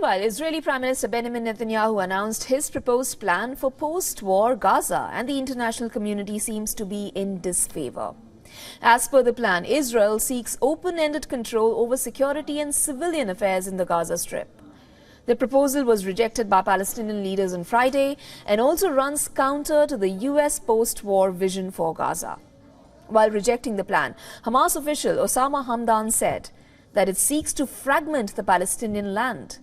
Meanwhile, Israeli Prime Minister Benjamin Netanyahu announced his proposed plan for post-war Gaza, and the international community seems to be in disfavor. As per the plan, Israel seeks open-ended control over security and civilian affairs in the Gaza Strip. The proposal was rejected by Palestinian leaders on Friday and also runs counter to the US post-war vision for Gaza. While rejecting the plan, Hamas official Osama Hamdan said that it seeks to fragment the Palestinian land.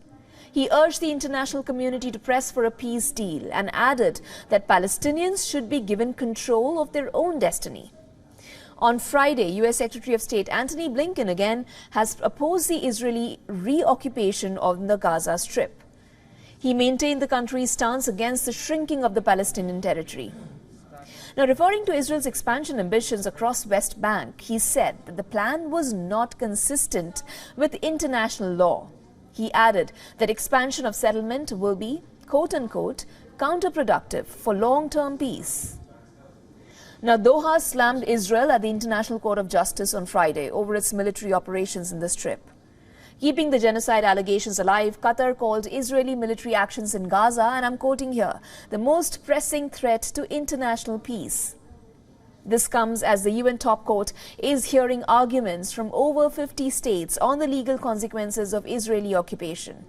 He urged the international community to press for a peace deal and added that Palestinians should be given control of their own destiny. On Friday, US Secretary of State Antony Blinken again has opposed the Israeli reoccupation of the Gaza Strip. He maintained the country's stance against the shrinking of the Palestinian territory. Now, referring to Israel's expansion ambitions across West Bank, he said that the plan was not consistent with international law. He added that expansion of settlement will be, quote-unquote, counterproductive for long-term peace. Now, Doha slammed Israel at the International Court of Justice on Friday over its military operations in the Strip. Keeping the genocide allegations alive, Qatar called Israeli military actions in Gaza, and I'm quoting here, the most pressing threat to international peace. This comes as the UN top court is hearing arguments from over 50 states on the legal consequences of Israeli occupation.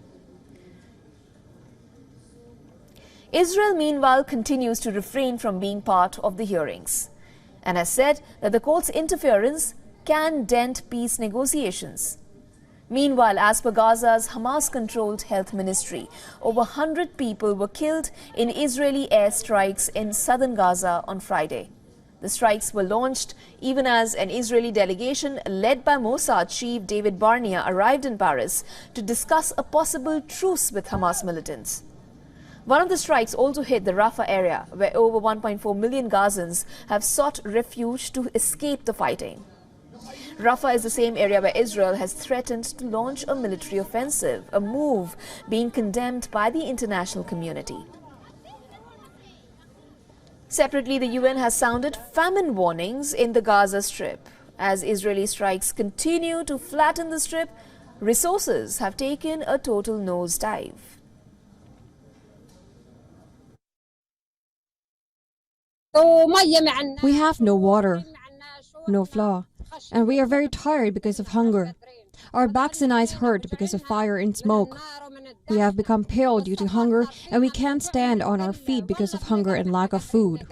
Israel, meanwhile, continues to refrain from being part of the hearings and has said that the court's interference can dent peace negotiations. Meanwhile, as per Gaza's Hamas-controlled health ministry, over 100 people were killed in Israeli airstrikes in southern Gaza on Friday. The strikes were launched even as an Israeli delegation led by Mossad chief David Barnea arrived in Paris to discuss a possible truce with Hamas militants. One of the strikes also hit the Rafah area, where over 1.4 million Gazans have sought refuge to escape the fighting. Rafah is the same area where Israel has threatened to launch a military offensive, a move being condemned by the international community. Separately, the UN has sounded famine warnings in the Gaza Strip. As Israeli strikes continue to flatten the Strip, resources have taken a total nosedive. We have no water, no flour, and we are very tired because of hunger. Our backs and eyes hurt because of fire and smoke. We have become pale due to hunger, and we can't stand on our feet because of hunger and lack of food.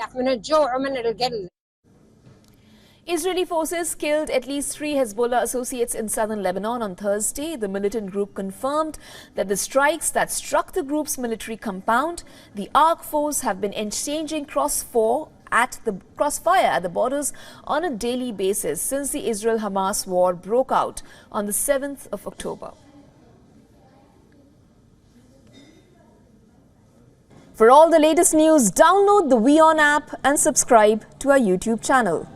Israeli forces killed at least 3 Hezbollah associates in southern Lebanon on Thursday. The militant group confirmed that the strikes that struck the group's military compound, the Ark Force, have been exchanging crossfire at the borders on a daily basis since the Israel-Hamas war broke out on the 7th of October. For all the latest news, download the WION app and subscribe to our YouTube channel.